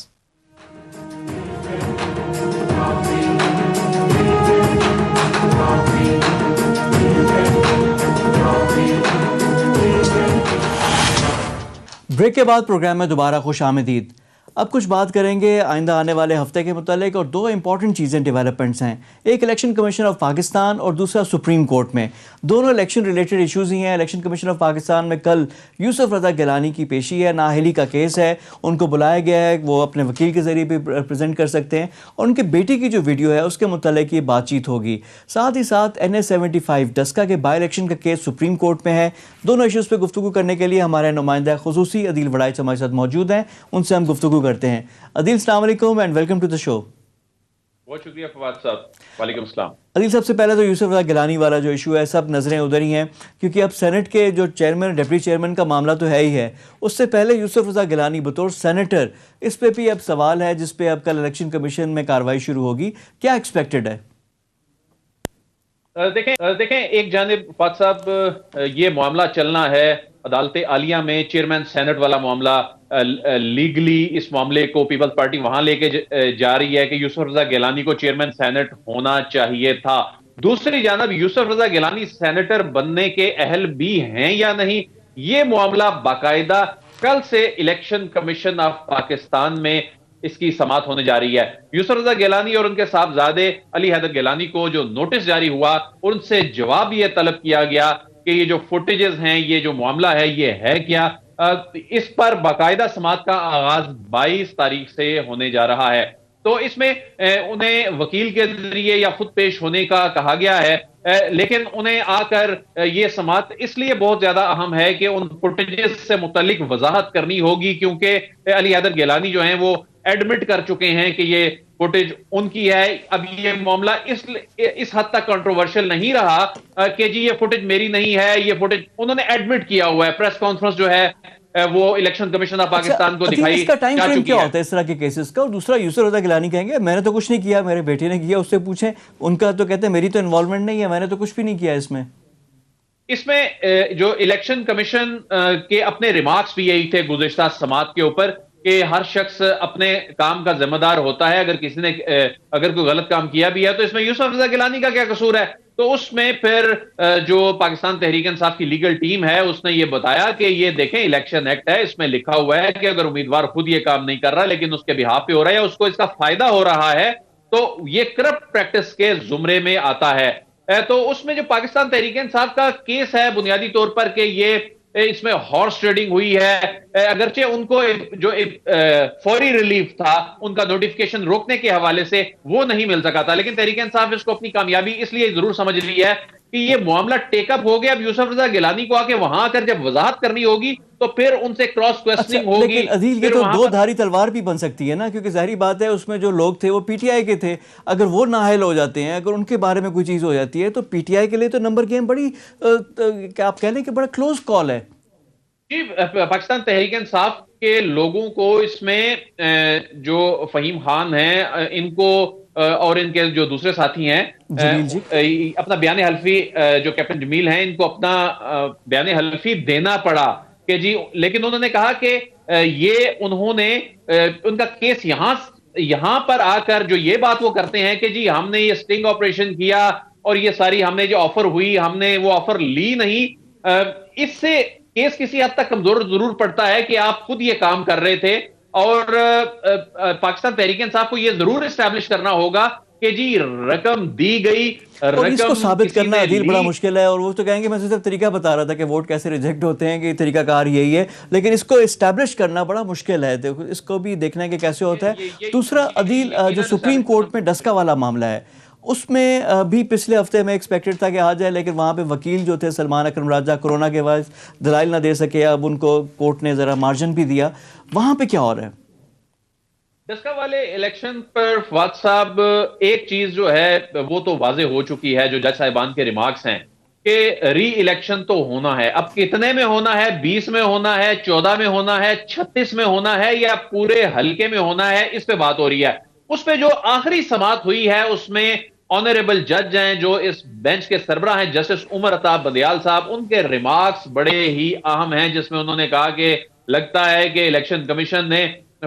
B: بریک کے بعد پروگرام میں دوبارہ خوش آمدید. اب کچھ بات کریں گے آئندہ آنے والے ہفتے کے متعلق، اور دو امپورٹنٹ چیزیں ڈیولپمنٹس ہیں. ایک الیکشن کمیشن آف پاکستان اور دوسرا سپریم کورٹ میں. دونوں الیکشن ریلیٹڈ ایشوز ہی ہیں. الیکشن کمیشن آف پاکستان میں کل یوسف رضا گیلانی کی پیشی ہے، نااہلی کا کیس ہے، ان کو بلایا گیا ہے، وہ اپنے وکیل کے ذریعے بھی پریزنٹ کر سکتے ہیں، اور ان کے بیٹی کی جو ویڈیو ہے اس کے متعلق یہ بات چیت ہوگی. ساتھ ہی ساتھ NS-75 ڈسکا کے بائی الیکشن کا کیس سپریم کورٹ میں ہے. دونوں ایشوز پہ گفتگو کرنے کے لیے ہمارے نمائندہ خصوصی عدیل وڑائچ ہمارے ساتھ موجود ہیں، ان سے ہم گفتگو کرتے ہیں. عدیل، السلام علیکم اینڈ ویلکم ٹو دا شو.
D: بہت شکریہ فواد صاحب. وعلیکم السلام.
B: عدیل، سب سے پہلے تو یوسف رضا گیلانی والا جو ایشو ہے، سب نظریں ادھر ہی ہیں، کیونکہ اب سینٹ کے جو چیئرمین ڈپٹی چیئرمین کا معاملہ تو ہے ہی ہے. اس سے پہلے یوسف رضا گیلانی بطور سینیٹر، اس پہ بھی اب سوال ہے جس پہ اب کل الیکشن کمیشن میں کارروائی شروع ہوگی. کیا ایکسپیکٹڈ ہے؟
D: دیکھیں ایک جانب فواد صاحب یہ معاملہ چلنا ہے عدالت عالیہ میں، چیئرمین سینٹ والا معاملہ، لیگلی اس معاملے کو پیپلز پارٹی وہاں لے کے جا رہی ہے کہ یوسف رضا گیلانی کو چیئرمین سینٹ ہونا چاہیے تھا. دوسری جانب یوسف رضا گیلانی سینیٹر بننے کے اہل بھی ہیں یا نہیں، یہ معاملہ باقاعدہ کل سے الیکشن کمیشن آف پاکستان میں اس کی سماعت ہونے جا رہی ہے. یوسف رضا گیلانی اور ان کے صاحبزادے علی حیدر گیلانی کو جو نوٹس جاری ہوا، ان سے جواب یہ طلب کیا گیا کہ یہ جو فوٹیجز ہیں، یہ جو معاملہ ہے یہ ہے کیا. اس پر باقاعدہ سماعت کا آغاز 22 تاریخ سے ہونے جا رہا ہے. تو اس میں انہیں وکیل کے ذریعے یا خود پیش ہونے کا کہا گیا ہے، لیکن انہیں آ کر یہ سماعت اس لیے بہت زیادہ اہم ہے کہ ان فوٹیجز سے متعلق وضاحت کرنی ہوگی، کیونکہ علی حیدر گیلانی جو ہیں وہ ایڈمٹ کر چکے ہیں کہ یہ فوٹیج ان کی ہے. اب یہ معاملہ اس حد تک کنٹروورشل نہیں رہا کہ جی یہ فوٹیج میری نہیں ہے، یہ فوٹیج انہوں نے ایڈمٹ کیا ہوا ہے. پریس کانفرنس جو ہے وہ الیکشن کمیشن آف پاکستان کو دکھائی
B: اس کا ٹائم
D: جا
B: فریم
D: چکی
B: کیا
D: ہے.
B: ہوتا ہے اس طرح کے کیسز کا؟ اور دوسرا یوسر رضا گیلانی کہیں گے میں نے تو کچھ نہیں کیا، میرے بیٹے نے کیا، اس سے پوچھیں. ان کا تو کہتے ہیں میری تو انوالومنٹ نہیں ہے، میں نے تو کچھ بھی نہیں کیا اس میں.
D: اس میں جو الیکشن کمیشن کے اپنے ریمارکس بھی یہی تھے گزشتہ سماعت کے اوپر کہ ہر شخص اپنے کام کا ذمہ دار ہوتا ہے. اگر کسی نے اگر کوئی غلط کام کیا بھی ہے تو اس میں یوسف رضا گیلانی کا کیا قصور ہے؟ تو اس میں پھر جو پاکستان تحریک انصاف کی لیگل ٹیم ہے اس نے یہ بتایا کہ یہ دیکھیں الیکشن ایکٹ ہے، اس میں لکھا ہوا ہے کہ اگر امیدوار خود یہ کام نہیں کر رہا لیکن اس کے بہاف پہ ہو رہا ہے یا اس کو اس کا فائدہ ہو رہا ہے تو یہ کرپٹ پریکٹس کے زمرے میں آتا ہے. تو اس میں جو پاکستان تحریک انصاف کا کیس ہے بنیادی طور پر کہ یہ اس میں ہارس ٹریڈنگ ہوئی ہے. اگرچہ ان کو جو فوری ریلیف تھا ان کا نوٹیفیکیشن روکنے کے حوالے سے وہ نہیں مل سکا تھا، لیکن تحریک انصاف اس کو اپنی کامیابی اس لیے ضرور سمجھ لی ہے کہ یہ معاملہ ٹیک اپ ہو گیا. اب یوسف رضا گیلانی کو آ کے وہاں آ کر جب وضاحت کرنی ہوگی تو پھر ان سے کراس کوسچننگ ہوگی.
B: لیکن عدیل یہ تو دو دھاری تلوار بھی بن سکتی ہے نا، کیونکہ ظاہری بات ہے اس میں جو لوگ تھے وہ پی ٹی آئی کے تھے. اگر وہ نااہل ہو جاتے ہیں، اگر ان کے بارے میں کوئی چیز ہو جاتی ہے تو پی ٹی آئی کے لیے تو نمبر گیم بڑی آپ کہہ لیں کہ بڑا کلوز کال ہے.
D: جی پاکستان تحریک انصاف کے لوگوں کو اس میں جو فہیم خان ہیں ان کو اور ان کے جو دوسرے ساتھی ہیں اپنا بیان حلفی جو کیپٹن جمیل ہیں ان کو اپنا بیان حلفی دینا پڑا کہ جی، لیکن انہوں نے کہا کہ یہ انہوں نے ان کا کیس یہاں پر آ کر جو یہ بات وہ کرتے ہیں کہ جی ہم نے یہ سٹنگ آپریشن کیا اور یہ ساری ہم نے جو آفر ہوئی ہم نے وہ آفر لی نہیں. اس سے کیس کسی حد تک کمزور ضرور پڑتا ہے کہ آپ خود یہ کام کر رہے تھے اور پاکستان تحریک انصاف کو یہ ضرور اسٹیبلش کرنا ہوگا کہ جی رقم دی گئی،
B: اور اس کو ثابت کرنا عدیل بڑا مشکل ہے. اور وہ تو کہیں گے میں صرف طریقہ بتا رہا تھا کہ ووٹ کیسے ریجیکٹ ہوتے ہیں کہ طریقہ کار یہی ہے، لیکن اس کو اسٹیبلش کرنا بڑا مشکل ہے. اس کو بھی دیکھنا ہے کہ کیسے ہوتا ہے. دوسرا عدیل جو سپریم کورٹ میں ڈسکا والا معاملہ ہے اس میں بھی پچھلے ہفتے میں ایکسپیکٹڈ تھا کہ آ جائے، لیکن وہاں پہ وکیل جو تھے سلمان اکرم راجہ کورونا کے باعث دلائل نہ دے سکے. اب ان کو کورٹ نے ذرا مارجن بھی دیا. وہاں پہ کیا ہو رہا ہے؟
D: ڈسکا والے الیکشن پر فواد صاحب ایک چیز جو ہے وہ تو واضح ہو چکی ہے، جو جج صاحبان کے ریمارکس ہیں کہ ری الیکشن تو ہونا ہے. اب کتنے میں ہونا ہے؟ 20 میں ہونا ہے، 14 میں ہونا ہے، 36 میں ہونا ہے یا پورے حلقے میں ہونا ہے، اس پہ بات ہو رہی ہے. اس پہ جو آخری سماعت ہوئی ہے اس میں آنریبل جج ہیں جو اس بینچ کے سربراہ ہیں جسٹس عمر عطا بدیال صاحب، ان کے ریمارکس بڑے ہی اہم ہیں جس میں انہوں نے کہا کہ لگتا ہے کہ الیکشن کمیشن نے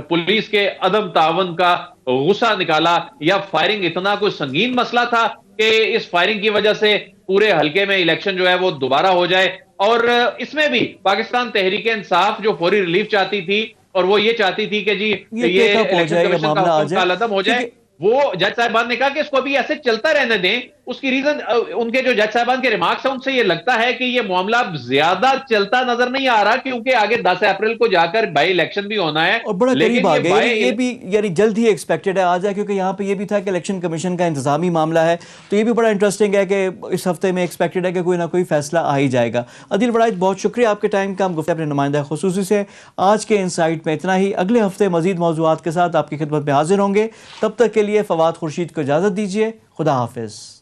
D: پولیس کے عدم تعاون کا غصہ نکالا یا فائرنگ اتنا کوئی سنگین مسئلہ تھا کہ اس فائرنگ کی وجہ سے پورے حلقے میں الیکشن جو ہے وہ دوبارہ ہو جائے. اور اس میں بھی پاکستان تحریک انصاف جو فوری ریلیف چاہتی تھی اور وہ یہ چاہتی تھی کہ جی یہ الیکشن کمیشن کا حکم کالعدم ہو جائے، وہ جج صاحبان نے کہا کہ اس کو ابھی ایسے چلتا رہنے دیں. اس کی ریزن ان کے جو جج صاحبان کے ریمارکس ہیں ان سے یہ لگتا ہے کہ یہ معاملہ زیادہ چلتا نظر نہیں آ رہا کیونکہ آگے 10 اپریل کو جا کر بائی الیکشن بھی ہونا ہے
B: اور بڑا قریب آ گئے. یہ بھی یعنی جلد ہی ایکسپیکٹڈ ہے آ جائے، کیونکہ یہاں پہ یہ بھی تھا کہ الیکشن کمیشن کا انتظامی معاملہ ہے. تو یہ بھی بڑا انٹرسٹنگ ہے کہ اس ہفتے میں ایکسپیکٹڈ ہے کہ کوئی نہ کوئی فیصلہ آ ہی جائے گا. عدیل وڑائچ بہت شکریہ آپ کے ٹائم کا. ہم گفتگو اپنے نمائندہ خصوصی سے آج کے انسائٹ میں اتنا ہی. اگلے ہفتے مزید موضوعات کے ساتھ آپ کی خدمت میں حاضر ہوں گے. تب تک کے لیے فواد خورشید کو اجازت دیجیے. خدا حافظ.